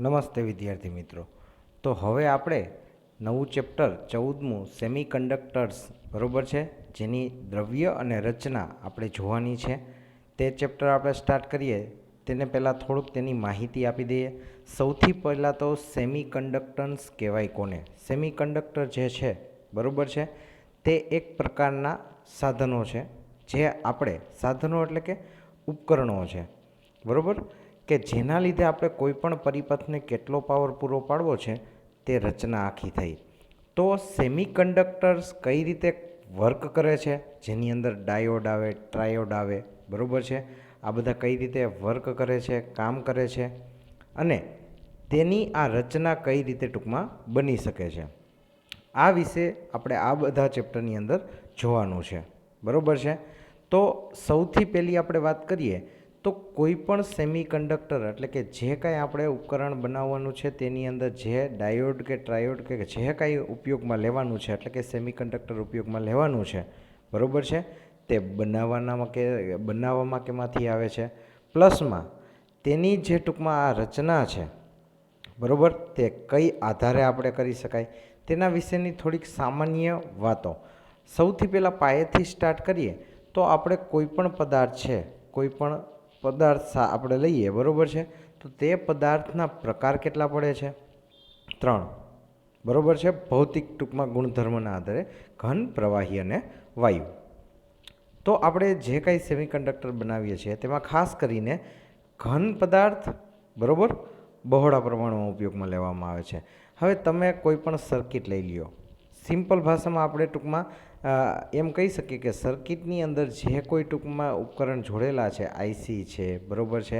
નમસ્તે વિદ્યાર્થી મિત્રો. તો હવે આપણે નવું ચેપ્ટર 14મું સેમિકન્ડક્ટર્સ બરાબર છે, જેની દ્રવ્ય અને રચના આપણે જોવાની છે. તે ચેપ્ટર આપણે સ્ટાર્ટ કરીએ તેને પહેલાં થોડુંક તેની માહિતી આપી દઈએ. સૌથી પહેલાં તો સેમિકન્ડક્ટન્સ કહેવાય કોને? સેમિકન્ડક્ટર જે છે બરાબર છે, તે એક પ્રકારના સાધનો છે, જે આપણે સાધનો એટલે કે ઉપકરણો છે બરાબર, કે જેના લીધે આપણે કોઈપણ પરિપથને કેટલો પાવર પૂરો પાડવો છે તે રચના આખી થઈ. તો સેમિકન્ડક્ટર્સ કઈ રીતે વર્ક કરે છે, જેની અંદર ડાયોડ આવે, ટ્રાયોડ આવે બરાબર છે, આ બધા કઈ રીતે વર્ક કરે છે, કામ કરે છે, અને તેની આ રચના કઈ રીતે ટૂંકમાં બની શકે છે, આ વિશે આપણે આ બધા ચેપ્ટરની અંદર જોવાનું છે બરાબર છે. તો સૌથી પહેલી આપણે વાત કરીએ તો કોઈ પણ સેમિકન્ડક્ટર એટલે કે જે કાંઈ આપણે ઉપકરણ બનાવવાનું છે તેની અંદર જે ડાયોડ કે ટ્રાયોડ કે જે કાંઈ ઉપયોગમાં લેવાનું છે એટલે કે સેમિકન્ડક્ટર ઉપયોગમાં લેવાનું છે બરાબર છે, તે બનાવવામાં કેમાંથી આવે છે? પ્લસમાં તેની જે ટૂંકમાં આ રચના છે બરાબર, તે કઈ આધારે આપણે કરી શકાય તેના વિશેની થોડીક સામાન્ય વાતો. સૌથી પહેલાં પાયેથી સ્ટાર્ટ કરીએ તો આપણે કોઈ પણ પદાર્થ છે, કોઈ પણ પદાર્થ આપણે લઈએ બરાબર છે, તો તે પદાર્થના પ્રકાર કેટલા પડે છે? 3 બરાબર છે, ભૌતિક ટૂંકમાં ગુણધર્મના આધારે ઘન, પ્રવાહી અને વાયુ. તો આપણે જે કાંઈ સેમિકન્ડક્ટર બનાવીએ છીએ તેમાં ખાસ કરીને ઘન પદાર્થ બરાબર બહોળા પ્રમાણમાં ઉપયોગમાં લેવામાં આવે છે. હવે તમે કોઈ પણ સર્કિટ લઈ લ્યો, સિમ્પલ ભાષામાં આપણે ટૂંકમાં એમ કહી શકીએ કે સર્કિટની અંદર જે કોઈ ટૂંકમાં ઉપકરણ જોડેલા છે, આઈસી છે બરાબર છે,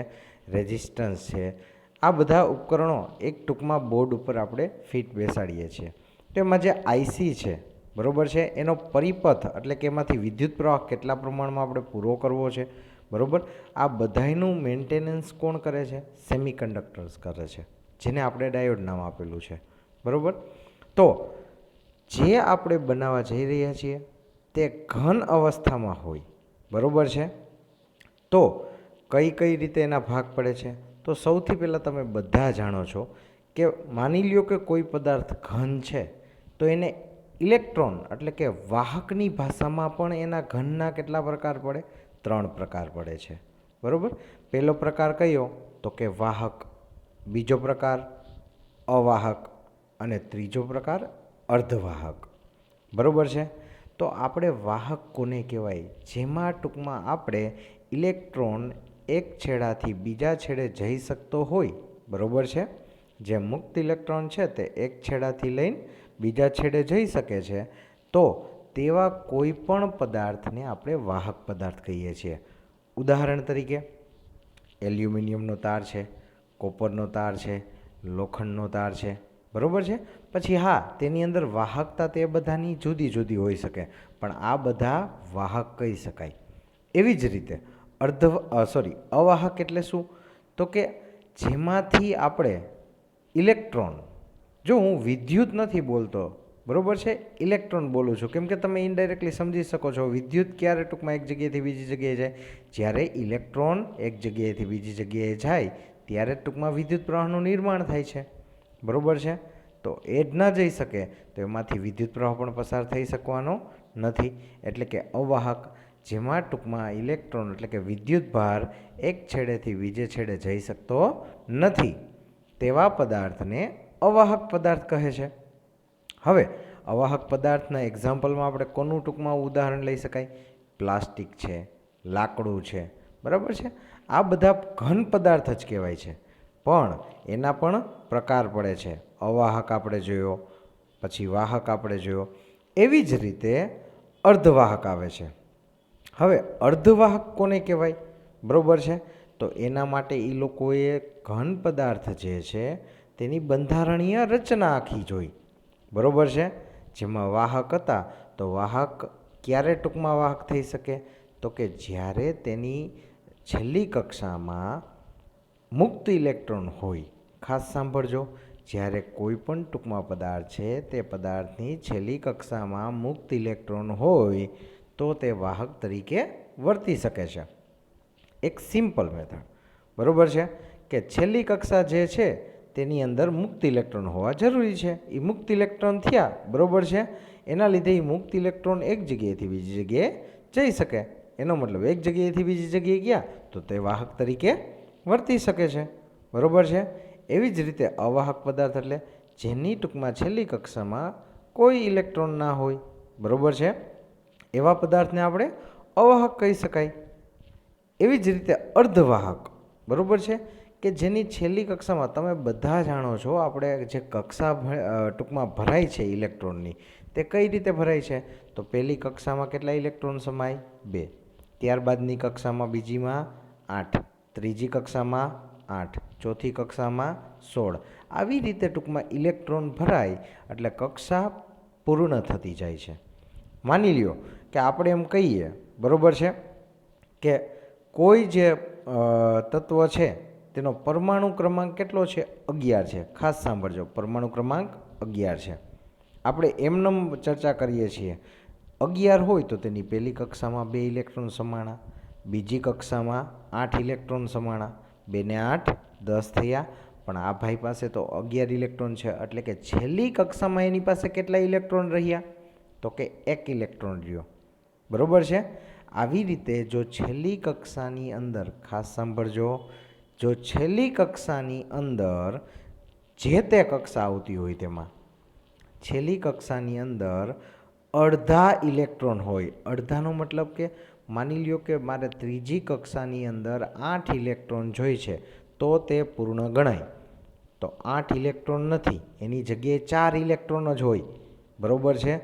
રેઝિસ્ટન્સ છે, આ બધા ઉપકરણો એક ટૂંકમાં બોર્ડ ઉપર આપણે ફિટ બેસાડીએ છીએ. તો એમાં જે આઈસી છે બરાબર છે, એનો પરિપથ એટલે કે એમાંથી વિદ્યુત પ્રવાહ કેટલા પ્રમાણમાં આપણે પૂરો કરવો છે બરાબર, આ બધાનું મેન્ટેનન્સ કોણ કરે છે? સેમિકન્ડક્ટર્સ કરે છે, જેને આપણે ડાયોડ નામ આપેલું છે બરાબર. તો જે આપણે બનાવવા જઈ રહ્યા છીએ તે ઘન અવસ્થામાં હોય બરાબર છે. તો કઈ કઈ રીતે એના ભાગ પડે છે? તો સૌથી પહેલાં તમે બધા જાણો છો કે માની લ્યો કે કોઈ પદાર્થ ઘન છે, તો એને ઇલેક્ટ્રોન એટલે કે વાહકની ભાષામાં પણ એના ઘનના કેટલા પ્રકાર પડે? 3 પ્રકાર પડે છે બરાબર. પહેલો પ્રકાર કયો? તો કે વાહક, બીજો પ્રકાર અવાહક અને ત્રીજો પ્રકાર અર્ધવાહક બરાબર છે. તો આપણે વાહક કોને કહેવાય? જેમાં ટૂંકમાં આપણે ઇલેક્ટ્રોન એક છેડાથી બીજા છેડે જઈ શકતો હોય બરાબર છે. જે મુક્ત ઇલેક્ટ્રોન છે તે એક છેડાથી લઈને બીજા છેડે જઈ શકે છે, તો તેવા કોઈ પણ પદાર્થને આપણે વાહક પદાર્થ કહીએ છીએ. ઉદાહરણ તરીકે એલ્યુમિનિયમનો તાર છે, કોપરનો તાર છે, લોખંડનો તાર છે બરાબર છે. પછી હા, તેની અંદર વાહકતા તે બધાની જુદી જુદી હોઈ શકે, પણ આ બધા વાહક કહી શકાય. એવી જ રીતે અવાહક એટલે શું? તો કે જેમાંથી આપણે ઇલેક્ટ્રોન, જો હું વિદ્યુત નથી બોલતો બરાબર છે, ઇલેક્ટ્રોન બોલું છું, કેમ કે તમે ઇનડાયરેક્ટલી સમજી શકો છો વિદ્યુત ક્યારે ટૂંકમાં એક જગ્યાએથી બીજી જગ્યાએ જાય? જ્યારે ઇલેક્ટ્રોન એક જગ્યાએથી બીજી જગ્યાએ જાય ત્યારે ટૂંકમાં વિદ્યુત પ્રવાહનું નિર્માણ થાય છે બરાબર છે. તો એ જ ના જઈ શકે તો એમાંથી વિદ્યુત પ્રવાહ પણ પસાર થઈ શકવાનો નથી, એટલે કે અવાહક, જેમાં ટૂંકમાં ઇલેક્ટ્રોન એટલે કે વિદ્યુત ભાર એક છેડેથી બીજે છેડે જઈ શકતો નથી, તેવા પદાર્થને અવાહક પદાર્થ કહે છે. હવે અવાહક પદાર્થના એક્ઝામ્પલમાં આપણે કોનું ટૂંકમાં ઉદાહરણ લઈ શકાય? પ્લાસ્ટિક છે, લાકડું છે બરાબર છે, આ બધા ઘન પદાર્થ જ કહેવાય છે, પણ એના પણ પ્રકાર પડે છે. અવાહક આપણે જોયો, પછી વાહક આપણે જોયો, એવી જ રીતે અર્ધવાહક આવે છે. હવે અર્ધવાહક કોને કહેવાય બરાબર છે? તો એના માટે એ લોકોએ ઘન પદાર્થ જે છે તેની બંધારણીય રચના આખી જોઈ બરાબર છે. જેમાં વાહક હતા, તો વાહક ક્યારે ટૂંકમાં વાહક થઈ શકે? તો કે જ્યારે તેની છેલ્લી કક્ષામાં મુક્ત ઇલેક્ટ્રોન હોય. ખાસ સાંભળજો, જ્યારે કોઈ પણ ટૂંકમાં પદાર્થ છે તે પદાર્થની છેલ્લી કક્ષામાં મુક્ત ઇલેક્ટ્રોન હોય તો તે વાહક તરીકે વર્તી શકે છે. એક સિમ્પલ મેથડ બરાબર છે, કે છેલ્લી કક્ષા જે છે તેની અંદર મુક્ત ઇલેક્ટ્રોન હોવા જરૂરી છે. એ મુક્ત ઇલેક્ટ્રોન થયા, બરાબર છે, એના લીધે એ મુક્ત ઇલેક્ટ્રોન એક જગ્યાએથી બીજી જગ્યાએ જઈ શકે. એનો મતલબ એક જગ્યાએથી બીજી જગ્યાએ ગયા તો તે વાહક તરીકે વર્તી શકે છે, બરાબર છે. એવી જ રીતે અવાહક પદાર્થ એટલે જેની ટૂંકમાં છેલ્લી કક્ષામાં કોઈ ઇલેક્ટ્રોન ના હોય, બરાબર છે, એવા પદાર્થને આપણે અવાહક કહી શકાય. એવી જ રીતે અર્ધવાહક, બરાબર છે, કે જેની છેલ્લી કક્ષામાં તમે બધા જાણો છો આપણે જે કક્ષા ટૂંકમાં ભરાય છે ઇલેક્ટ્રોનની, તે કઈ રીતે ભરાય છે? તો પહેલી કક્ષામાં કેટલા ઇલેક્ટ્રોન સમાય? 2. ત્યારબાદની કક્ષામાં બીજીમાં 8, ત્રીજી કક્ષામાં 8, ચોથી કક્ષામાં 16. આવી રીતે ટૂંકમાં ઇલેક્ટ્રોન ભરાય એટલે કક્ષા પૂર્ણ થતી જાય છે. માની લ્યો કે આપણે એમ કહીએ, બરાબર છે, કે કોઈ જે તત્વ છે તેનો પરમાણુ ક્રમાંક કેટલો છે? 11 છે. ખાસ સાંભળજો, પરમાણુ ક્રમાંક 11 છે. આપણે એમનેમ ચર્ચા કરીએ છીએ. 11 હોય તો તેની પહેલી કક્ષામાં 2 ઇલેક્ટ્રોન સમાણા, બીજી કક્ષામાં 8 ઇલેક્ટ્રોન સમાણા, 2 ને 8 10 થયા. પણ આ ભાઈ પાસે તો 11 ઇલેક્ટ્રોન છે, એટલે કે છેલ્લી કક્ષામાં એની પાસે કેટલા ઇલેક્ટ્રોન રહ્યા? તો કે 1 ઇલેક્ટ્રોન રહ્યો, બરાબર છે. આવી રીતે જો છેલ્લી કક્ષાની અંદર, ખાસ સાંભળજો, જો છેલ્લી કક્ષાની અંદર જે તે કક્ષા આવતી હોય તેમાં છેલ્લી કક્ષાની અંદર અડધા ઇલેક્ટ્રોન હોય, અડધાનો મતલબ કે માની લ્યો કે મારે ત્રીજી કક્ષાની અંદર 8 ઇલેક્ટ્રોન જોઈ છે તો તે પૂર્ણ ગણાય. તો 8 ઇલેક્ટ્રોન નથી, એની જગ્યાએ 4 ઇલેક્ટ્રોન જ હોય, બરાબર છે.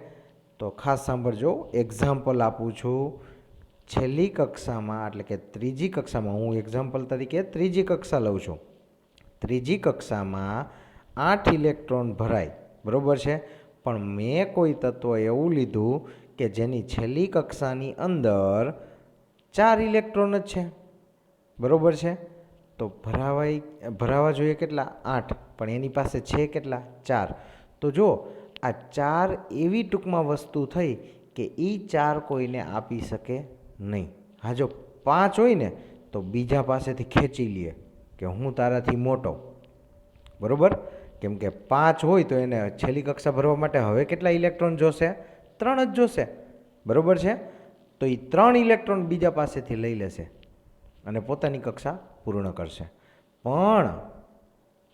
તો ખાસ સાંભળજો, એક્ઝામ્પલ આપું છું. છેલ્લી કક્ષામાં એટલે કે ત્રીજી કક્ષામાં, હું એક્ઝામ્પલ તરીકે ત્રીજી કક્ષા લઉં છું. ત્રીજી કક્ષામાં 8 ઇલેક્ટ્રોન ભરાય, બરાબર છે, પણ મેં કોઈ તત્વ એવું લીધું કે જેની છેલ્લી કક્ષાની અંદર 4 ઇલેક્ટ્રોન જ છે, બરાબર છે. તો ભરાવા જોઈએ કેટલા? 8, પણ એની પાસે છે કેટલા? 4. તો જો આ 4 એવી ટૂંકમાં વસ્તુ થઈ કે એ 4 કોઈને આપી શકે નહીં. હા, જો 5 હોય ને તો બીજા પાસેથી ખેંચી લે કે હું તારાથી મોટો, બરાબર, કેમ કે 5 હોય તો એને છેલ્લી કક્ષા ભરવા માટે હવે કેટલા ઇલેક્ટ્રોન જોશે? 3 જ જોશે, બરાબર છે. તો એ 3 ઇલેક્ટ્રોન બીજા પાસેથી લઈ લેશે અને પોતાની કક્ષા પૂર્ણ કરશે. પણ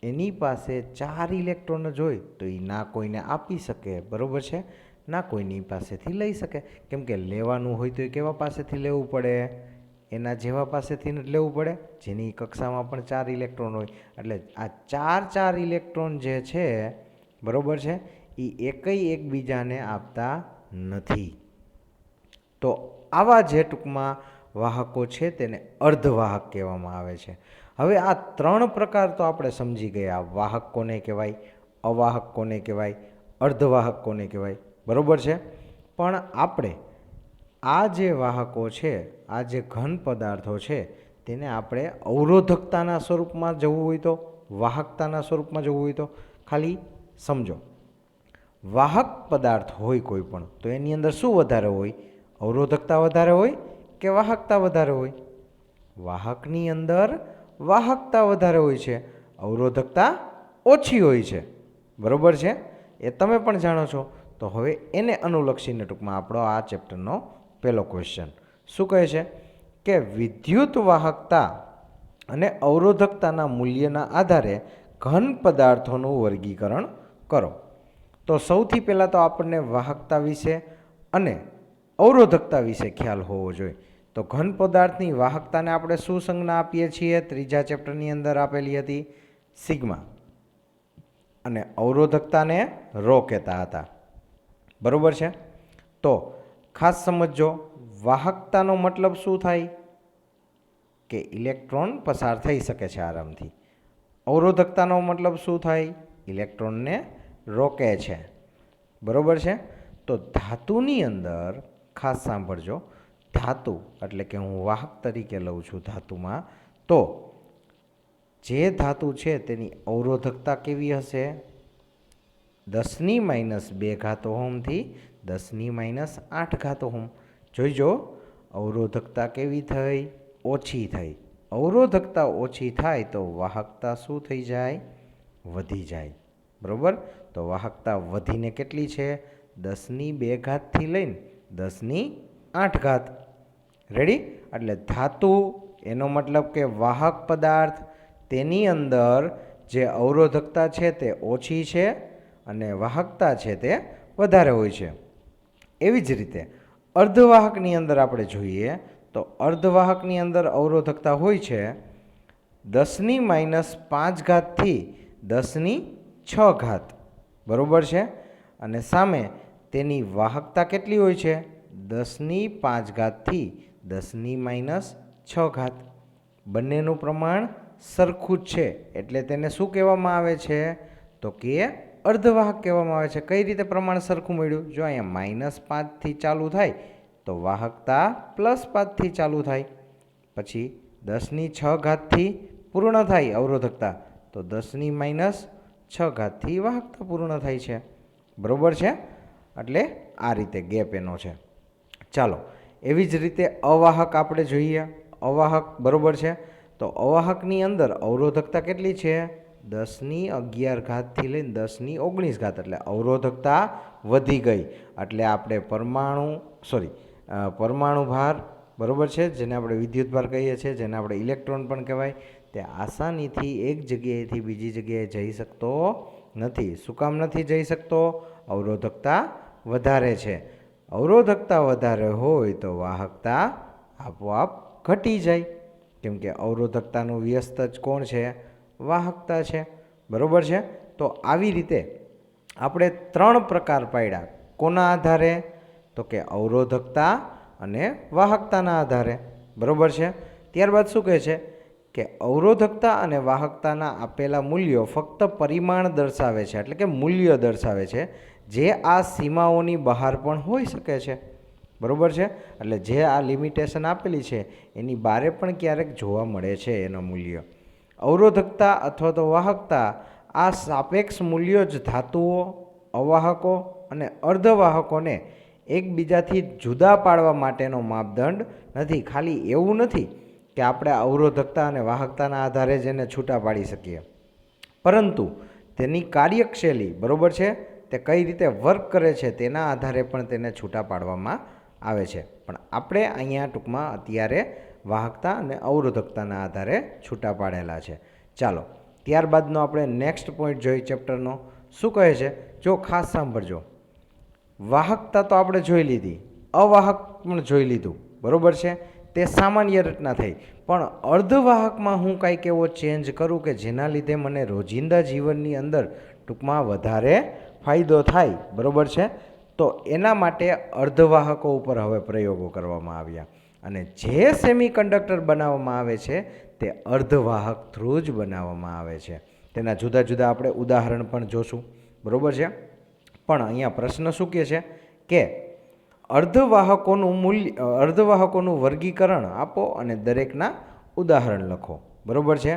એની પાસે 4 ઇલેક્ટ્રોન જ હોય તો એ ના કોઈને આપી શકે, બરાબર છે, ના કોઈની પાસેથી લઈ શકે. કેમ કે લેવાનું હોય તો એ કેવા પાસેથી લેવું પડે? એના જેવા પાસેથી જ લેવું પડે, જેની કક્ષામાં પણ 4 ઇલેક્ટ્રોન હોય. એટલે આ 4 ઇલેક્ટ્રોન જે છે, બરાબર છે, એ એકય એકબીજાને આપતા નથી. તો આવા જે ટૂંકમાં વાહકો છે તેને અર્ધવાહક કહેવામાં આવે છે. હવે આ 3 પ્રકાર તો આપણે સમજી ગયા. વાહક કોને કહેવાય, અવાહક કોને કહેવાય, અર્ધવાહક કોને કહેવાય, બરાબર છે. પણ આપણે આ જે વાહકો છે, આ જે ઘન પદાર્થો છે, તેને આપણે અવરોધકતાના સ્વરૂપમાં જવું હોય તો, વાહકતાના સ્વરૂપમાં જવું હોય તો ખાલી સમજો. વાહક પદાર્થ હોય કોઈ પણ તો એની અંદર શું વધારે હોય? અવરોધકતા વધારે હોય કે વાહકતા વધારે હોય? વાહકની અંદર વાહકતા વધારે હોય છે, અવરોધકતા ઓછી હોય છે, બરાબર છે. એ તમે પણ જાણો છો. તો હવે એને અનુલક્ષીને ટૂંકમાં આપણો આ ચેપ્ટરનો પહેલો ક્વેશ્ચન શું કહે છે કે વિદ્યુત વાહકતા અને અવરોધકતાના મૂલ્યના આધારે ઘન પદાર્થોનું વર્ગીકરણ કરો. તો સૌથી પહેલાં તો આપણને વાહકતા વિશે અને અવરોધકતા વિશે ખ્યાલ હોવો જોઈએ. તો ઘન પદાર્થની વાહકતાને આપણે શું સંજ્ઞા આપીએ છીએ? ત્રીજા ચેપ્ટરની અંદર આપેલી હતી, સિગ્મા. અને અવરોધકતાને રો કહેતા હતા, બરાબર છે. તો ખાસ સમજો, વાહકતાનો મતલબ શું થાય? કે ઇલેક્ટ્રોન પસાર થઈ શકે છે આરામથી. અવરોધકતાનો મતલબ શું થાય? ઇલેક્ટ્રોનને રોકે છે, બરાબર છે. તો ધાતુની અંદર ખાસ સાંભળજો, ધાતુ એટલે કે હું વાહક તરીકે લઉં છું ધાતુમાં, તો જે ધાતુ છે તેની અવરોધકતા કેવી હશે? 10⁻² ઓહમથી 10⁻8 ઓહમ. જોઈજો, અવરોધકતા કેવી થઈ? ઓછી થઈ. અવરોધકતા ઓછી થાય તો વાહકતા શું થઈ જાય? વધી જાય, બરાબર. તો વાહકતા વધીને કેટલી છે? 10⁻²થી લઈને 10⁸ રેડી. એટલે ધાતુ એનો મતલબ કે વાહક પદાર્થ, તેની અંદર જે અવરોધકતા છે તે ઓછી છે અને વાહકતા છે તે વધારે હોય છે. એવી જ રીતે અર્ધવાહકની અંદર આપણે જોઈએ તો અર્ધવાહકની અંદર અવરોધકતા હોય છે 10⁻5થી 10⁶, બરાબર છે. અને સામે તેની વાહકતા કેટલી હોય છે? 10⁵થી 10⁻6. બંનેનું પ્રમાણ સરખું જ છે, એટલે તેને શું કહેવામાં આવે છે? તો કે અર્ધવાહક કહેવામાં આવે છે. કઈ રીતે પ્રમાણ સરખું મળ્યું? જો અહીંયા -5થી ચાલુ થાય તો વાહકતા +5થી ચાલુ થાય, પછી 10⁶થી પૂર્ણ થાય અવરોધકતા તો 10⁻6થી વાહકતા પૂર્ણ થાય છે, બરાબર છે. એટલે આ રીતે ગેપ એનો છે. ચાલો, એવી જ રીતે અવાહક આપણે જોઈએ. અવાહક, બરાબર છે. તો અવાહકની અંદર અવરોધકતા કેટલી છે? 10⁻11થી લઈને 10⁻19. એટલે અવરોધકતા વધી ગઈ. એટલે આપણે પરમાણુ ભાર, બરાબર છે, જેને આપણે વિદ્યુત ભાર કહીએ છીએ, જેને આપણે ઇલેક્ટ્રોન પણ કહેવાય, તે આસાનીથી એક જગ્યાએથી બીજી જગ્યાએ જઈ શકતો નથી. શું કામ નથી જઈ શકતો? અવરોધકતા વધારે છે. અવરોધકતા વધારે હોય તો વાહકતા આપોઆપ ઘટી જાય, કેમ કે અવરોધકતાનું વ્યસ્ત જ કોણ છે? વાહકતા છે, બરાબર છે. તો આવી રીતે આપણે 3 પ્રકાર પાડ્યા. કોના આધારે? તો કે અવરોધકતા અને વાહકતાના આધારે, બરાબર છે. ત્યારબાદ શું કહે છે કે અવરોધકતા અને વાહકતાના આપેલા મૂલ્યો ફક્ત પરિમાણ દર્શાવે છે, એટલે કે મૂલ્ય દર્શાવે છે, જે આ સીમાઓની બહાર પણ હોઈ શકે છે, બરાબર છે. એટલે જે આ લિમિટેશન આપેલી છે એની બહારે પણ ક્યારેક જોવા મળે છે એનો મૂલ્ય. અવરોધકતા અથવા તો વાહકતા, આ સાપેક્ષ મૂલ્યો જ ધાતુઓ, અવાહકો અને અર્ધવાહકોને એકબીજાથી જુદા પાડવા માટેનો માપદંડ નથી. ખાલી એવું નથી કે આપણે અવરોધકતા અને વાહકતાના આધારે જ એને છૂટા પાડી શકીએ, પરંતુ તેની કાર્યશૈલી, બરાબર છે, તે કઈ રીતે વર્ક કરે છે તેના આધારે પણ તેને છૂટા પાડવામાં આવે છે. પણ આપણે અહીંયા ટૂંકમાં અત્યારે વાહકતા અને અવરોધકતાના આધારે છૂટા પાડેલા છે. ચાલો, ત્યારબાદનો આપણે નેક્સ્ટ પોઈન્ટ જોઈએ ચેપ્ટરનો. શું કહે છે? જો ખાસ સાંભળજો. વાહકતા તો આપણે જોઈ લીધી, અવાહક પણ જોઈ લીધું, બરાબર છે. તે સામાન્ય રચના થઈ. પણ અર્ધવાહકમાં હું કાંઈક એવો ચેન્જ કરું કે જેના લીધે મને રોજિંદા જીવનની અંદર ટૂંકમાં વધારે ફાયદો થાય, બરાબર છે. તો એના માટે અર્ધવાહકો ઉપર હવે પ્રયોગો કરવામાં આવ્યા. અને જે સેમિકન્ડક્ટર બનાવવામાં આવે છે તે અર્ધવાહક થ્રુ જ બનાવવામાં આવે છે. તેના જુદા જુદા આપણે ઉદાહરણ પણ જોશું, બરાબર છે. પણ અહીંયા પ્રશ્ન શું કહે છે કે અર્ધવાહકોનું વર્ગીકરણ આપો અને દરેકના ઉદાહરણ લખો, બરાબર છે.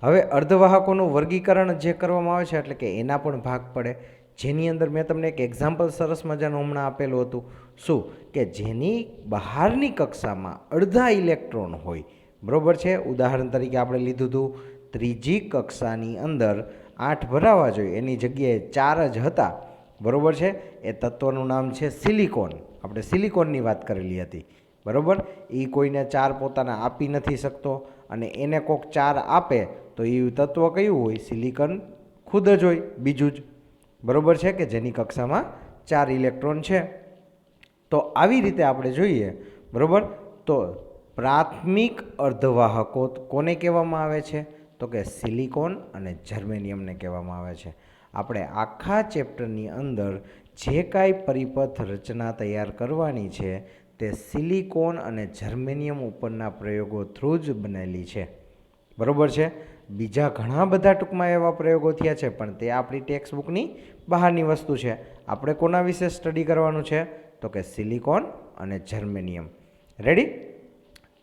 હવે અર્ધવાહકોનું વર્ગીકરણ જે કરવામાં આવે છે એટલે કે એના પણ ભાગ પડે, જેની અંદર મેં તમને એક એક્ઝામ્પલ સરસ મજાનું હમણાં આપેલું હતું. શું કે જેની બહારની કક્ષામાં અડધા ઇલેક્ટ્રોન હોય, બરાબર છે. ઉદાહરણ તરીકે આપણે લીધું હતું ત્રીજી કક્ષાની અંદર 8 ભરાવા જોઈએ, એની જગ્યાએ 4 જ હતા, બરાબર છે. એ તત્વનું નામ છે સિલિકોન. આપણે સિલિકોનની વાત કરેલી હતી, બરાબર. એ કોઈને 4 પોતાના આપી નથી શકતો, અને એને કોઈક 4 આપે તો એ તત્વ કયું હોય? સિલિકોન ખુદ જ હોય, બીજું જ, બરાબર છે, કે જેની કક્ષામાં 4 ઇલેક્ટ્રોન છે. તો આવી રીતે આપણે જોઈએ, બરાબર. તો પ્રાથમિક અર્ધવાહકો કોને કહેવામાં આવે છે? તો કે સિલિકોન અને જર્મેનિયમને કહેવામાં આવે છે. આપણે આખા ચેપ્ટરની અંદર જે કાંઈ પરિપથ રચના તૈયાર કરવાની છે તે સિલિકોન અને જર્મેનિયમ ઉપરના પ્રયોગો થ્રુ જ બનેલી છે, બરાબર છે. બીજા ઘણા બધા ટૂંકમાં એવા પ્રયોગો થયા છે, પણ તે આપણી ટેક્સ્ટ બુકની બહારની વસ્તુ છે. આપણે કોના વિશે સ્ટડી કરવાનું છે? તો કે સિલિકોન અને જર્મેનિયમ. રેડી?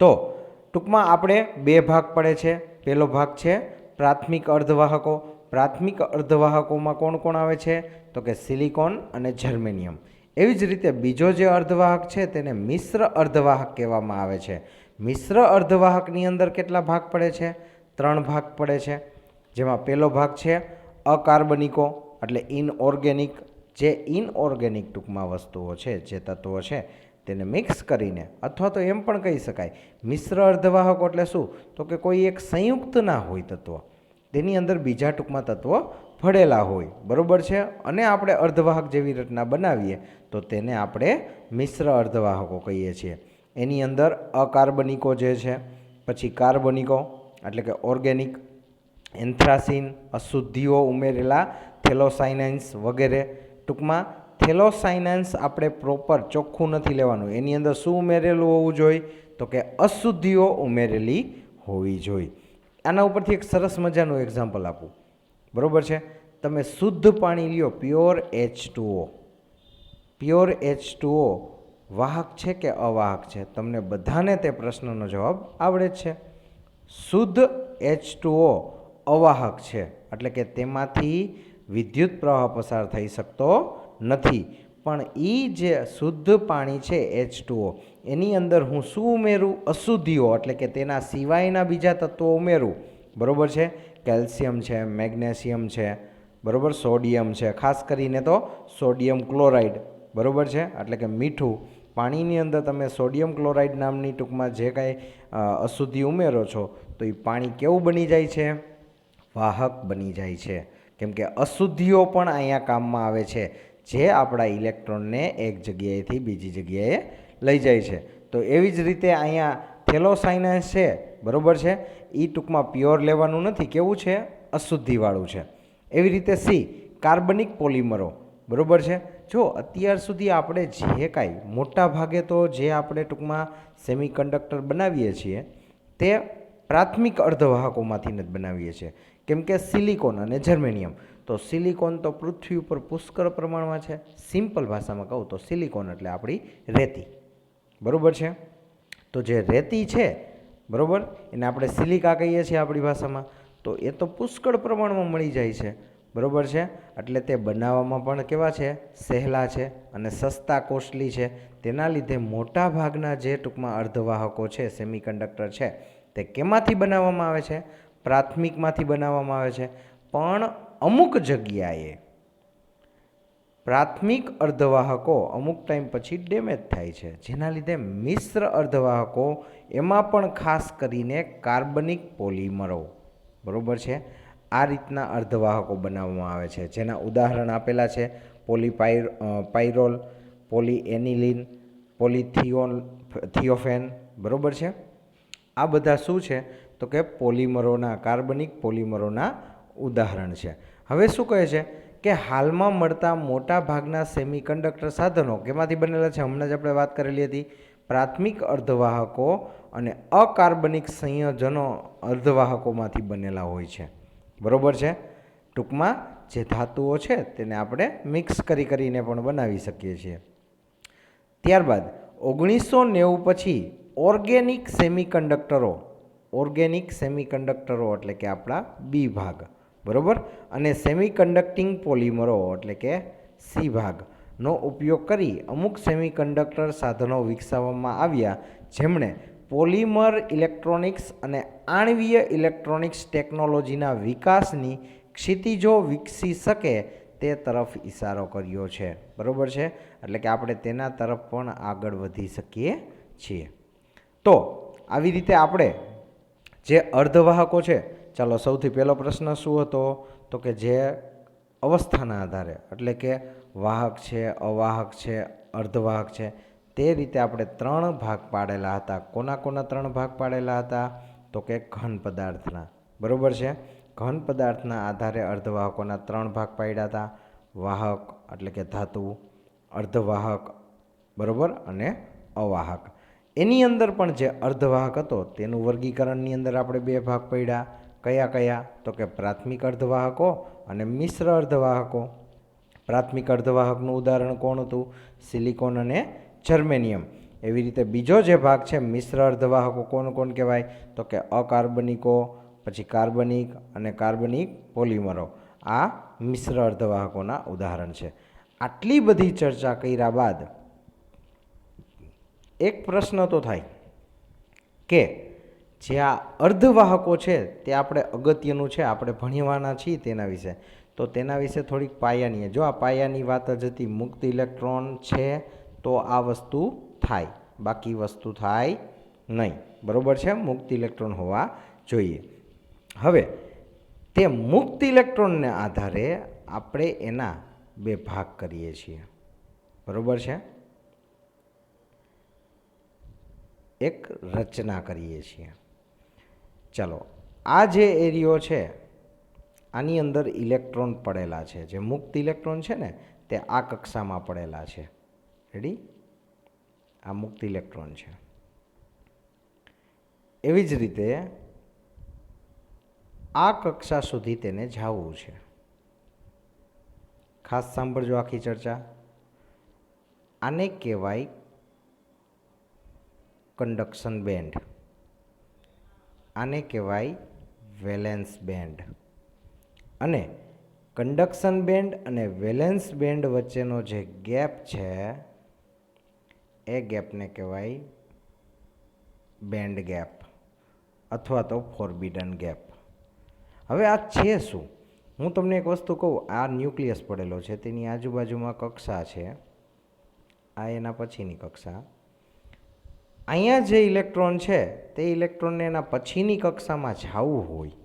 તો ટૂંકમાં આપણે 2 ભાગ પડે છે. પહેલો ભાગ છે પ્રાથમિક અર્ધવાહકો. પ્રાથમિક અર્ધવાહકોમાં કોણ કોણ આવે છે? તો કે સિલિકોન અને જર્મેનિયમ. એવી જ રીતે બીજો જે અર્ધવાહક છે તેને મિશ્ર અર્ધવાહક કહેવામાં આવે છે. મિશ્ર અર્ધવાહકની અંદર કેટલા ભાગ પડે છે? 3 ભાગ પડે છે, જેમાં પહેલો ભાગ છે અકાર્બનિકો એટલે ઇનઓર્ગેનિક, જે ઇનઓર્ગેનિક ટૂંકમાં વસ્તુઓ છે, જે તત્વો છે તેને મિક્સ કરીને, અથવા તો એમ પણ કહી શકાય મિશ્ર અર્ધવાહકો એટલે શું, તો કે કોઈ એક સંયુક્ત ના હોય તત્વ, તેની અંદર બીજા ટૂંકમાં તત્વો ભળેલા હોય, બરાબર છે, અને આપણે અર્ધવાહક જેવી રચના બનાવીએ તો તેને આપણે મિશ્ર અર્ધવાહકો કહીએ છીએ. એની અંદર અકાર્બનિકો જે છે, પછી કાર્બનિકો એટલે કે ઓર્ગેનિક, એન્થ્રાસીન, અશુદ્ધિઓ ઉમેરેલા થેલોસાયનાઇન્સ વગેરે. ટૂંકમાં થેલોસાયનાઇન્સ આપણે પ્રોપર ચોખ્ખું નથી લેવાનું, એની અંદર શું ઉમેરેલું હોવું જોઈએ, તો કે અશુદ્ધિઓ ઉમેરેલી હોવી જોઈએ. આના ઉપરથી એક સરસ મજાનું એક્ઝામ્પલ આપું, બરાબર છે. તમે શુદ્ધ પાણી લ્યો, પ્યોર H2O, પ્યોર H2O વાહક છે કે અવાહક છે? તમને બધાને તે પ્રશ્નનો જવાબ આવડે જ છે. શુદ્ધ H2O અવાહક છે, એટલે કે તેમાંથી વિદ્યુત પ્રવાહ પસાર થઈ શકતો નથી. પણ એ જે શુદ્ધ પાણી છે H2O, એની અંદર હું શું ઉમેરું? અશુદ્ધિઓ, એટલે કે તેના સિવાયના બીજા તત્વો ઉમેરું, બરાબર છે. કેલ્શિયમ છે, મેગ્નેશિયમ છે, બરાબર, સોડિયમ છે, ખાસ કરીને તો સોડિયમ ક્લોરાઇડ, બરાબર છે, એટલે કે મીઠું. પાણીની અંદર તમે સોડિયમ ક્લોરાઇડ નામની ટૂંકમાં જે કાંઈ અશુદ્ધિ ઉમેરો છો તો એ પાણી કેવું બની જાય છે? વાહક બની જાય છે. કેમ કે અશુદ્ધિઓ પણ અહીંયા કામમાં આવે છે, જે આપણા ઇલેક્ટ્રોનને એક જગ્યાએથી બીજી જગ્યાએ લઈ જાય છે. તો એવી જ રીતે અહીંયા થેલોસાયનાઇન્સ છે, બરાબર છે, એ ટૂંકમાં પ્યોર લેવાનું નથી, કેવું છે? અશુદ્ધિવાળું છે. એવી રીતે સી, કાર્બનિક પોલિમરો, બરાબર છે. જો અત્યાર સુધી આપણે જે કાંઈ મોટા ભાગે તો જે આપણે ટૂંકમાં સેમિકન્ડક્ટર બનાવીએ છીએ તે પ્રાથમિક અર્ધવાહકોમાંથી જ બનાવીએ છીએ. કેમ કે સિલિકોન અને જર્મેનિયમ, તો સિલિકોન તો પૃથ્વી ઉપર પુષ્કળ પ્રમાણમાં છે. સિમ્પલ ભાષામાં કહું તો સિલિકોન એટલે આપણી રેતી, બરાબર છે. તો જે રેતી છે, બરાબર, એને આપણે સિલિકા કહીએ છીએ આપણી ભાષામાં, તો એ તો પુષ્કળ પ્રમાણમાં મળી જાય છે, બરાબર છે. એટલે તે બનાવવામાં પણ કેવા છે? સહેલા છે અને સસ્તા કોસ્ટલી છે. તેના લીધે મોટા ભાગના જે ટૂંકમાં અર્ધવાહકો છે, સેમિકન્ડક્ટર છે, તે કેમાંથી બનાવવામાં આવે છે? પ્રાથમિકમાંથી બનાવવામાં આવે છે. પણ અમુક જગ્યાએ પ્રાથમિક અર્ધવાહકો અમુક ટાઈમ પછી ડેમેજ થાય છે, જેના લીધે મિશ્ર અર્ધવાહકો, એમાં પણ ખાસ કરીને કાર્બનિક પોલિમરો, બરાબર છે, આ રીતના અર્ધવાહકો બનાવવામાં આવે છે. જેના ઉદાહરણ આપેલા છે પાયરોલ, પોલીએનિલિન, થિયોફેન, બરાબર છે. આ બધા શું છે? તો કે પોલિમરોના, કાર્બનિક પોલિમરોના ઉદાહરણ છે. હવે શું કહે છે કે હાલમાં મળતા મોટા ભાગના સેમિકન્ડક્ટર સાધનો કેમાંથી બનેલા છે? હમણાં જ આપણે વાત કરેલી હતી, પ્રાથમિક અર્ધવાહકો અને અકાર્બનિક સંયોજનો અર્ધવાહકોમાંથી બનેલા હોય છે, બરાબર છે. ટૂંકમાં જે ધાતુઓ છે તેને આપણે મિક્સ કરીને પણ બનાવી શકીએ છીએ. ત્યારબાદ 1990 પછી ઓર્ગેનિક સેમિકન્ડક્ટરો એટલે કે આપણા બી ભાગ, બરાબર, અને સેમિકન્ડક્ટિંગ પોલિમરો એટલે કે સી ભાગનો ઉપયોગ કરી અમુક સેમિકન્ડક્ટર સાધનો વિકસાવવામાં આવ્યા, જેમણે પોલિમર ઇલેક્ટ્રોનિક્સ અને આણ્વીય ઇલેક્ટ્રોનિક્સ ટેકનોલોજીના વિકાસની ક્ષિતિજો વિકસી શકે તે તરફ ઇશારો કર્યો છે, બરાબર છે. એટલે કે આપણે તેના તરફ પણ આગળ વધી શકીએ છીએ. તો આવી રીતે આપણે જે અર્ધવાહકો છે, ચાલો સૌથી પહેલો પ્રશ્ન શું હતો? તો કે જે અવસ્થાના આધારે, એટલે કે વાહક છે, અવાહક છે, અર્ધવાહક છે, તે રીતે આપણે 3 ભાગ પાડેલા હતા. કોના 3 ભાગ પાડેલા હતા? તો કે ઘન પદાર્થના, બરાબર છે. ઘન પદાર્થના આધારે અર્ધવાહકોના 3 ભાગ પાડ્યા હતા: વાહક એટલે કે ધાતુ, અર્ધવાહક, બરાબર, અને અવાહક. એની અંદર પણ જે અર્ધવાહક હતો તેનું વર્ગીકરણની અંદર આપણે 2 ભાગ પાડ્યા. કયા? તો કે પ્રાથમિક અર્ધવાહકો અને મિશ્ર અર્ધવાહકો. પ્રાથમિક અર્ધવાહકનું ઉદાહરણ કોણ હતું? સિલિકોન અને જર્મેનિયમ. એવી રીતે બીજો જે ભાગ છે મિશ્ર અર્ધવાહકો, કોણ કહેવાય? તો કે અકાર્બનિકો, પછી કાર્બનિક અને કાર્બનિક પોલિમરો. આ મિશ્ર અર્ધવાહકોના ઉદાહરણ છે. આટલી બધી ચર્ચા કર્યા બાદ એક પ્રશ્ન તો થાય કે જે આ અર્ધવાહકો છે તે આપણે અગત્યનું છે, આપણે ભણવાના છીએ તેના વિશે. તો તેના વિશે થોડીક પાયાની, જો આ પાયાની વાત જ હતી, મુક્ત ઇલેક્ટ્રોન છે તો આ વસ્તુ થાય, બાકી વસ્તુ થાય નહીં. બરાબર છે, મુક્ત ઇલેક્ટ્રોન હોવા જોઈએ. હવે તે મુક્ત ઇલેક્ટ્રોનને આધારે આપણે એના બે ભાગ કરીએ છીએ. બરાબર છે, એક રચના કરીએ છીએ. ચાલો, આ જે એરિયો છે આની અંદર ઇલેક્ટ્રોન પડેલા છે, જે મુક્ત ઇલેક્ટ્રોન છે ને તે આ કક્ષામાં પડેલા છે. રેડી, આ મુક્ત ઇલેક્ટ્રોન છે. એવી જ રીતે આ કક્ષા સુધી તેને જવું છે. ખાસ સાંભળજો આખી ચર્ચા. આને કહેવાય કંડક્શન બેન્ડ, આને કહેવાય વેલેન્સ બેન્ડ. અને કંડક્શન બેન્ડ અને વેલેન્સ બેન્ડ વચ્ચેનો જે ગેપ છે એ ગેપને કહેવાય બેન્ડ ગેપ અથવા તો ફોરબિડન ગેપ. હવે આ છે શું? હું તમને એક વસ્તુ કહું, આ ન્યુક્લિયસ પડેલો છે, તેની આજુબાજુમાં કક્ષા છે, આ એના પછીની કક્ષા. અહીંયા જે ઇલેક્ટ્રોન છે તે ઇલેક્ટ્રોનને એના પછીની કક્ષામાં જવું હોય,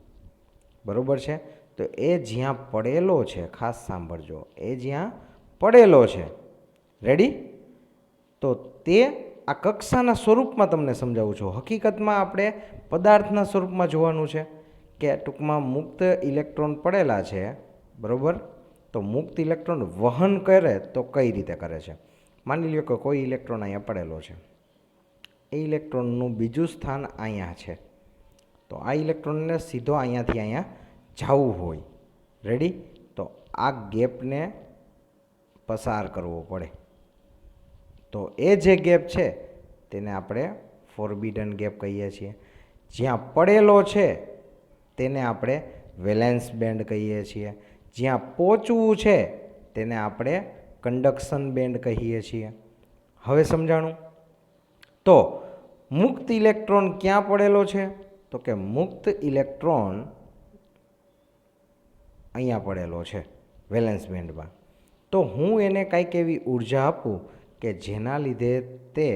બરાબર છે, તો એ જ્યાં પડેલો છે, ખાસ સાંભળજો, એ જ્યાં પડેલો છે, રેડી, તો તે આ કક્ષાના સ્વરૂપમાં તમને સમજાવું છું. હકીકતમાં આપણે પદાર્થના સ્વરૂપમાં જોવાનું છે કે ટૂંકમાં મુક્ત ઇલેક્ટ્રોન પડેલા છે, બરાબર, તો મુક્ત ઇલેક્ટ્રોન વહન કરે તો કઈ રીતે કરે છે. માની લો કે કોઈ ઇલેક્ટ્રોન અહીંયા પડેલો છે, એ ઇલેક્ટ્રોનનું બીજું સ્થાન અહીંયા છે, તો આ ઇલેક્ટ્રોનને સીધો અહીંયાથી અહીંયા જવું હોય, રેડી, તો આ ગેપને પસાર કરવો પડે. તો એ જે ગેપ છે તેને આપણે ફોરબિડન ગેપ કહીએ છીએ. જ્યાં પડેલો છે તેને આપણે વેલેન્સ બેન્ડ કહીએ છીએ. જ્યાં પહોંચવું છે તેને આપણે કંડક્શન બેન્ડ કહીએ છીએ. હવે સમજાણું? તો મુક્ત ઇલેક્ટ્રોન ક્યાં પડેલો છે? તો કે મુક્ત ઇલેક્ટ્રોન અહીંયા પડેલો છે વેલેન્સ બેન્ડમાં. તો હું એને કંઈક એવી ઉર્જા આપું કે જેના લીધે તે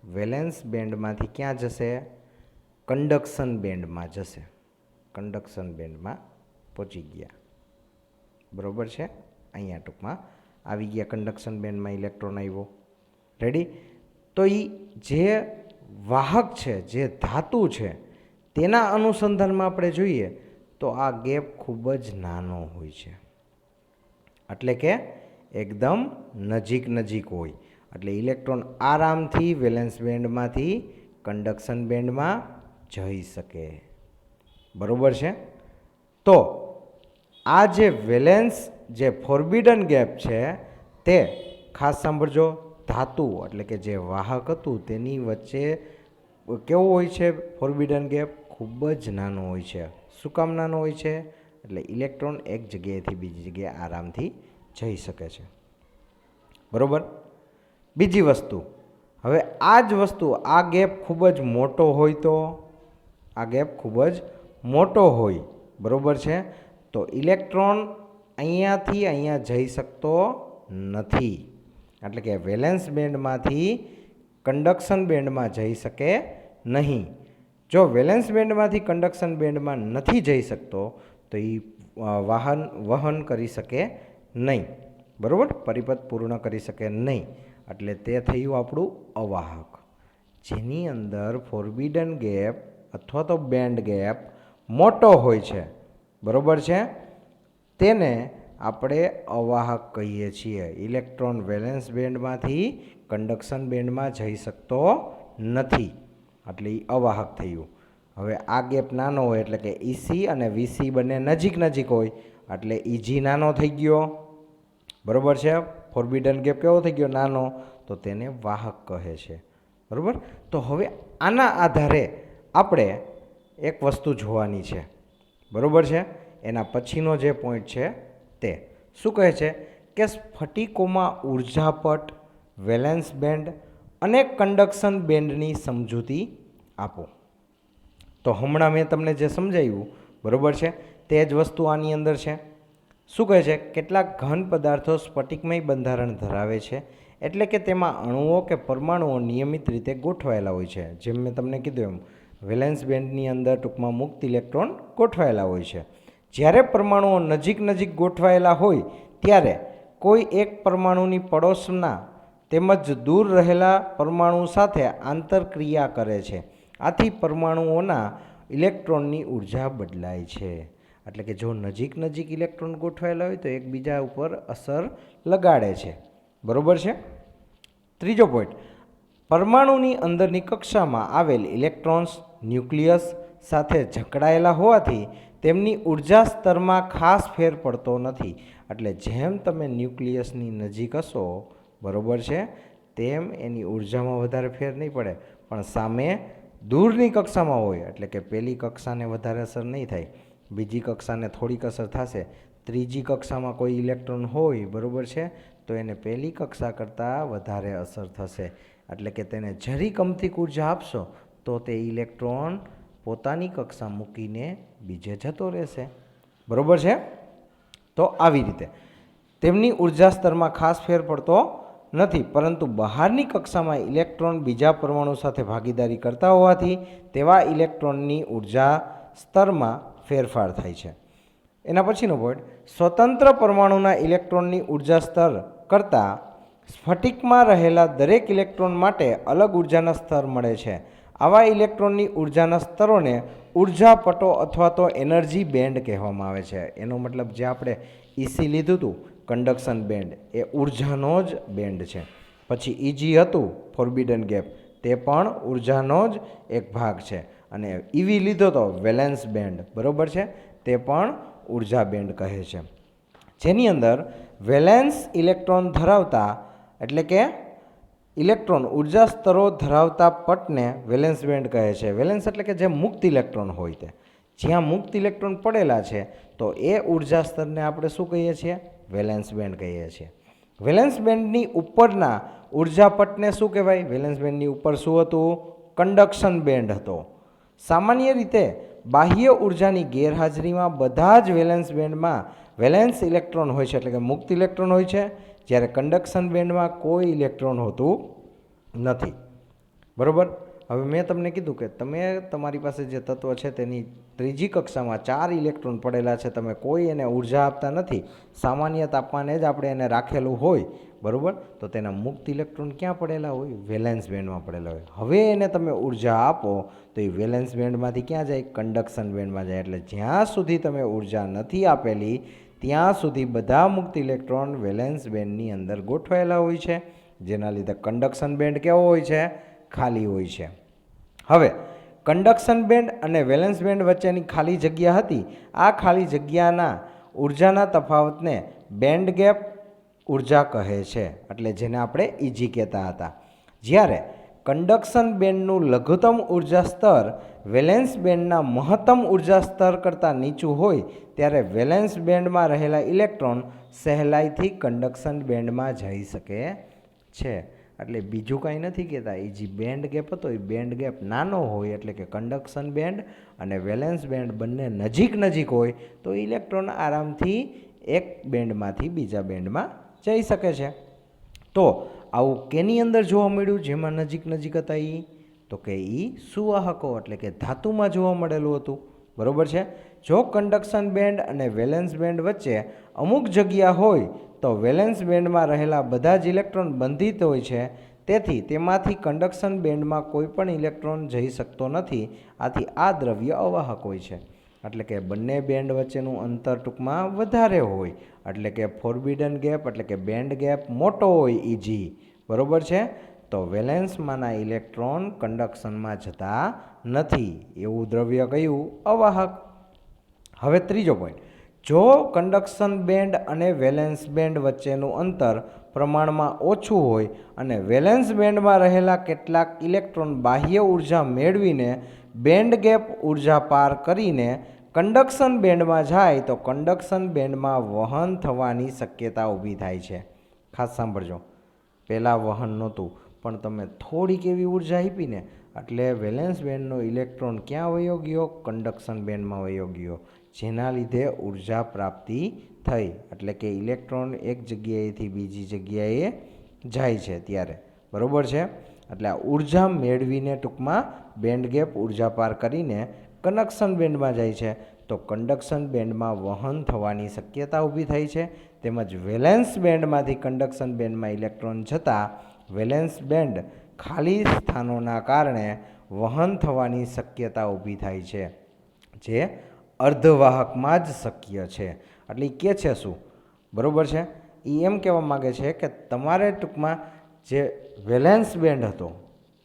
વેલેન્સ બેન્ડમાંથી ક્યાં જશે? કંડક્શન બેન્ડમાં જશે. કંડક્શન બેન્ડમાં પહોંચી ગયા, બરાબર છે, અહીંયા ટૂંકમાં આવી ગયા કંડક્શન બેન્ડમાં ઇલેક્ટ્રોન આવ્યો, રેડી. તો એ જે વાહક છે, જે ધાતુ છે, તેના અનુસંધાનમાં આપણે જોઈએ તો આ ગેપ ખૂબ જ નાનો હોય છે, એટલે કે એકદમ નજીક નજીક હોય, એટલે ઇલેક્ટ્રોન આરામથી વેલેન્સ બેન્ડમાંથી કંડક્શન બેન્ડમાં જઈ શકે, બરાબર છે. તો આ જે વેલેન્સ, જે ફોરબિડન ગેપ છે તે ખાસ સાંભળજો, ધાતુ એટલે કે જે વાહક હતું તેની વચ્ચે કેવું હોય છે ફોરબિડન ગેપ? ખૂબ જ નાનો હોય છે. શું કામ નાનો હોય છે? એટલે ઇલેક્ટ્રોન એક જગ્યાએથી બીજી જગ્યાએ આરામથી જઈ શકે છે, બરાબર. બીજી વસ્તુ, હવે આ જ વસ્તુ, આ ગેપ ખૂબ જ મોટો હોય તો, આ ગેપ ખૂબ જ મોટો હોય, બરાબર છે, તો ઇલેક્ટ્રોન અહીંયાથી અહીંયા જઈ શકતો નથી, એટલે કે વેલેન્સ બેન્ડમાંથી કંડક્શન બેન્ડમાં જઈ શકે નહીં. જો વેલેન્સ બેન્ડમાંથી કંડક્શન બેન્ડમાં નથી જઈ શકતો તો એ વહન કરી શકે નહીં, બરાબર, પરિપથ પૂર્ણ કરી શકે નહીં, એટલે તે થયું આપણું અવાહક, જેની અંદર ફોરબિડન ગેપ અથવા તો બેન્ડ ગેપ મોટો હોય છે, બરાબર છે, તેને આપણે અવાહક કહીએ છીએ. ઇલેક્ટ્રોન વેલેન્સ બેન્ડમાંથી કંડક્શન બેન્ડમાં જઈ શકતો નથી, એટલે એ અવાહક થયું. હવે આ ગેપ નાનો હોય એટલે કે ઈસી અને વીસી બંને નજીક નજીક હોય એટલે ઈજી નાનો થઈ ગયો, બરાબર છે. ફોરબિડન ગેપ કેવો થઈ ગયો? નાનો, તો તેને વાહક કહે છે, બરાબર. તો હવે આના આધારે આપણે એક વસ્તુ જોવાની છે, બરાબર છે. એના પછીનો જે પોઈન્ટ છે તે શું કહે છે કે સ્ફટિકોમાં ઉર્જાપટ, વેલેન્સ બેન્ડ અને કંડક્શન બેન્ડની સમજૂતી આપો. તો હમણાં મેં તમને જે સમજાવ્યું બરાબર છે તે જ વસ્તુ આની અંદર છે. શું કહે છે? કેટલાક ઘન પદાર્થો સ્ફટિકમય બંધારણ ધરાવે છે, એટલે કે તેમાં અણુઓ કે પરમાણુઓ નિયમિત રીતે ગોઠવાયેલા હોય છે. જેમ મેં તમને કીધું એમ વેલેન્સ બેન્ડની અંદર ટૂંકમાં મુક્ત ઇલેક્ટ્રોન ગોઠવાયેલા હોય છે. જ્યારે પરમાણુઓ નજીક નજીક ગોઠવાયેલા હોય ત્યારે કોઈ એક પરમાણુની પડોશના તેમજ દૂર રહેલા પરમાણુ સાથે આંતરક્રિયા કરે છે. આથી પરમાણુઓના ઇલેક્ટ્રોનની ઉર્જા બદલાય છે. એટલે કે જો નજીક નજીક ઇલેક્ટ્રોન ગોઠવાયેલા હોય તો એકબીજા ઉપર અસર લગાડે છે. બરાબર છે. ત્રીજો પોઈન્ટ, પરમાણુની અંદરની કક્ષામાં આવેલ ઇલેક્ટ્રોન્સ ન્યુક્લિયસ સાથે જકડાયેલા હોવાથી તેમની ઉર્જા સ્તરમાં ખાસ ફેર પડતો નથી. એટલે જેમ તમે ન્યુક્લિયસની નજીક હશો બરાબર છે તેમ એની ઉર્જામાં વધારે ફેર નહીં પડે, પણ સામે દૂરની કક્ષામાં હોય એટલે કે પહેલી કક્ષાને વધારે અસર નહીં થાય, બીજી કક્ષાને થોડીક અસર થશે, ત્રીજી કક્ષામાં કોઈ ઇલેક્ટ્રોન હોય બરાબર છે તો એને પહેલી કક્ષા કરતાં વધારે અસર થશે. એટલે કે તેને જરી કમથી ઉર્જા આપશો તો તે ઇલેક્ટ્રોન પોતાની કક્ષા મૂકીને બીજે જતો રહેશે. બરાબર છે. તો આવી રીતે તેમની ઉર્જા સ્તરમાં ખાસ ફેર પડતો નથી, પરંતુ બહારની કક્ષામાં ઇલેક્ટ્રોન બીજા પરમાણુ સાથે ભાગીદારી કરતા હોવાથી તેવા ઇલેક્ટ્રોનની ઉર્જા સ્તરમાં ફેરફાર થાય છે. એના પછીનો પોઈન્ટ, સ્વતંત્ર પરમાણુના ઇલેક્ટ્રોનની ઉર્જા સ્તર કરતાં સ્ફટિકમાં રહેલા દરેક ઇલેક્ટ્રોન માટે અલગ ઉર્જાના સ્તર મળે છે. આવા ઇલેક્ટ્રોનની ઉર્જાના સ્તરોને ઉર્જા પટો અથવા તો એનર્જી બેન્ડ કહેવામાં આવે છે. એનો મતલબ જે આપણે ઇસી લીધું હતું કંડક્શન બેન્ડ એ ઉર્જાનો જ બેન્ડ છે. પછી ઇજી હતું ફોરબિડન ગેપ તે પણ ઉર્જાનો જ એક ભાગ છે. અને ઈવી લીધો તો વેલેન્સ બેન્ડ બરાબર છે તે પણ ઉર્જા બેન્ડ કહે છે. જેની અંદર વેલેન્સ ઇલેક્ટ્રોન ધરાવતા એટલે કે ઇલેક્ટ્રોન ઉર્જા સ્તરો ધરાવતા પટને વેલેન્સ બેન્ડ કહે છે. વેલેન્સ એટલે કે જે મુક્ત ઇલેક્ટ્રોન હોય તે જ્યાં મુક્ત ઇલેક્ટ્રોન પડેલા છે તો એ ઉર્જા સ્તરને આપણે શું કહીએ છીએ? વેલેન્સ બેન્ડ કહીએ છીએ. વેલેન્સ બેન્ડની ઉપરના ઉર્જા પટને શું કહેવાય? વેલેન્સ બેન્ડની ઉપર શું હતું? કંડક્શન બેન્ડ હતો. સામાન્ય રીતે બાહ્ય ઉર્જાની ગેરહાજરીમાં બધા જ વેલેન્સ બેન્ડમાં વેલેન્સ ઇલેક્ટ્રોન હોય છે એટલે કે મુક્ત ઇલેક્ટ્રોન હોય છે, જ્યારે કંડક્શન બેન્ડમાં કોઈ ઇલેક્ટ્રોન હોતું નથી. બરાબર. હવે મેં તમને કીધું કે તમે તમારી પાસે જે તત્વ છે તેની ત્રીજી કક્ષામાં 4 ઇલેક્ટ્રોન પડેલા છે, તમે કોઈ એને ઉર્જા આપતા નથી, સામાન્ય તાપમાને જ આપણે એને રાખેલું હોય બરાબર, તો તેના મુક્ત ઇલેક્ટ્રોન ક્યાં પડેલા હોય? વેલેન્સ બેન્ડમાં પડેલા હોય. હવે એને તમે ઉર્જા આપો તો એ વેલેન્સ બેન્ડમાંથી ક્યાં જાય? કંડક્શન બેન્ડમાં જાય. એટલે જ્યાં સુધી તમે ઉર્જા નથી આપેલી ત્યાં સુધી બધા મુક્ત ઇલેક્ટ્રોન વેલેન્સ બેન્ડની અંદર ગોઠવાયેલા હોય છે, જેના લીધે કંડક્શન બેન્ડ કેવો હોય છે? ખાલી હોય છે. હવે કંડક્શન બેન્ડ અને વેલેન્સ બેન્ડ વચ્ચેની ખાલી જગ્યા હતી, આ ખાલી જગ્યાના ઉર્જાના તફાવતને બેન્ડ ગેપ ઉર્જા કહે છે, એટલે જેને આપણે ઇજી કહેતા હતા. જ્યારે કંડક્શન બેન્ડનું લઘુત્તમ ઉર્જા સ્તર વેલેન્સ બેન્ડના મહત્તમ ઉર્જા સ્તર કરતાં નીચું હોય ત્યારે વેલેન્સ બેન્ડમાં રહેલા ઇલેક્ટ્રોન સહેલાઈથી કંડક્શન બેન્ડમાં જઈ શકે છે. એટલે બીજું કાંઈ નથી કહેતા, એ જે બેન્ડ ગેપ હતો એ બેન્ડ ગેપ નાનો હોય એટલે કે કંડક્શન બેન્ડ અને વેલેન્સ બેન્ડ બંને નજીક નજીક હોય તો ઇલેક્ટ્રોન આરામથી એક બેન્ડમાંથી બીજા બેન્ડમાં જઈ શકે છે. તો આવું કેની અંદર જોવા મળ્યું જેમાં નજીક નજીક હતા? એ તો કે એ સુવાહકો એટલે કે ધાતુમાં જોવા મળેલું હતું. બરાબર છે. જો કંડક્શન બેન્ડ અને વેલેન્સ બેન્ડ વચ્ચે અમુક જગ્યા હોય તો વેલેન્સ બેન્ડમાં રહેલા બધા જ ઇલેક્ટ્રોન બંધિત હોય છે, તેથી તેમાંથી કંડક્શન બેન્ડમાં કોઈ પણ ઇલેક્ટ્રોન જઈ શકતો નથી. આથી આ દ્રવ્ય અવાહક હોય છે. એટલે કે બંને બેન્ડ વચ્ચેનું અંતર ટૂંકમાં વધારે હોય એટલે કે ફોરબિડન ગેપ એટલે કે બેન્ડ ગેપ મોટો હોય ઇજી. બરાબર છે. તો વેલેન્સમાંના ઇલેક્ટ્રોન કંડક્શનમાં જતા નથી. એવું દ્રવ્ય કયું? અવાહક. હવે ત્રીજો પોઈન્ટ, જો કંડક્શન બેન્ડ અને વેલેન્સ બેન્ડ વચ્ચેનું અંતર પ્રમાણમાં ઓછું હોય અને વેલેન્સ બેન્ડમાં રહેલા કેટલાક ઇલેક્ટ્રોન બાહ્ય ઉર્જા મેળવીને બેન્ડ ગેપ ઉર્જા પાર કરીને કંડક્શન બેન્ડમાં જાય તો કંડક્શન બેન્ડમાં વહન થવાની શક્યતા ઊભી થાય છે. ખાસ સાંભળજો, પહેલાં વહન નહોતું પણ તમે થોડીક એવી ઉર્જા આપીને એટલે વેલેન્સ બેન્ડનો ઇલેક્ટ્રોન ક્યાં વયો ગયો? કંડક્શન બેન્ડમાં વયો ગયો, જેના લીધે ઉર્જા પ્રાપ્તિ થઈ. એટલે કે ઇલેક્ટ્રોન એક જગ્યાએથી બીજી જગ્યાએ જાય છે ત્યારે, બરાબર છે. એટલે આ ઉર્જા મેળવીને ટૂંકમાં બેન્ડ ગેપ ઉર્જા પાર કરીને કન્ડક્શન બેન્ડમાં જાય છે. તો કંડક્શન બેન્ડમાં વહન થવાની શક્યતા ઊભી થઈ છે. તેમજ વેલેન્સ બેન્ડમાંથી કંડક્શન બેન્ડમાં ઇલેક્ટ્રોન જતાં વેલેન્સ બેન્ડ ખાલી સ્થાનોના કારણે વહન થવાની શક્યતા ઊભી થાય છે, જે અર્ધવાહકમાં જ શક્ય છે. એટલે એ કે છે શું? બરાબર છે. એ એમ કહેવા માગે છે કે તમારે ટૂંકમાં જે વેલેન્સ બેન્ડ હતો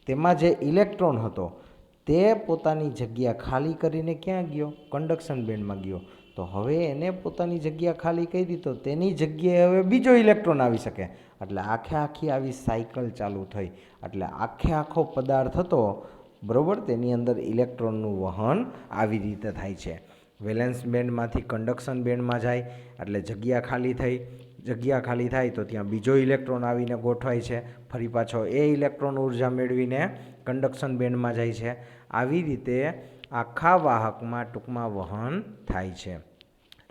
તેમાં જે ઇલેક્ટ્રોન હતો તે પોતાની જગ્યા ખાલી કરીને ક્યાં ગયો? કંડક્શન બેન્ડમાં ગયો. તો હવે એને પોતાની જગ્યા ખાલી કરી તો તેની જગ્યાએ હવે બીજો ઇલેક્ટ્રોન આવી શકે. એટલે આખી આવી સાયકલ ચાલુ થઈ. એટલે આખો પદાર્થ હતો, બરાબર, તેની અંદર ઇલેક્ટ્રોનનું વહન આવી રીતે થાય છે. વેલેન્સ બેન્ડમાંથી કંડક્શન બેન્ડમાં જાય એટલે જગ્યા ખાલી થઈ. જગ્યા ખાલી થાય તો ત્યાં બીજો ઇલેક્ટ્રોન આવીને ગોઠવાય છે. ફરી પાછો એ ઇલેક્ટ્રોન ઉર્જા મેળવીને કંડક્શન બેન્ડમાં જાય છે. આવી રીતે આખા વાહકમાં ટૂંકમાં વહન થાય છે.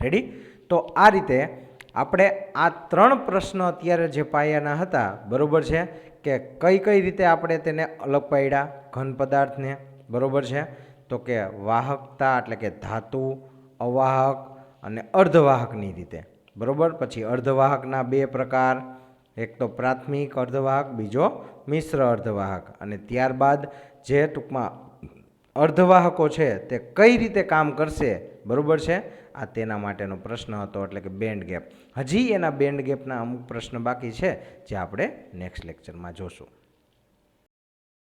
રેડી? તો આ રીતે આપણે આ 3 પ્રશ્ન અત્યારે જે પાયાના હતા, બરાબર છે, કે કઈ રીતે આપણે તેને અલગ પાડ્યા ઘન પદાર્થને, બરાબર છે. તો કે વાહકતા એટલે કે ધાતુ, અવાહક અને અર્ધવાહકની રીતે, બરાબર. પછી અર્ધવાહકના 2 પ્રકાર, એક તો પ્રાથમિક અર્ધવાહક, બીજો મિશ્ર અર્ધવાહક. અને ત્યારબાદ જે ટૂંકમાં અર્ધવાહકો છે તે કઈ રીતે કામ કરશે, બરાબર છે, આ તેના માટેનો પ્રશ્ન હતો. એટલે કે બેન્ડ ગેપ. હજી એના બેન્ડ ગેપના અમુક પ્રશ્ન બાકી છે જે આપણે નેક્સ્ટ લેક્ચરમાં જોશું.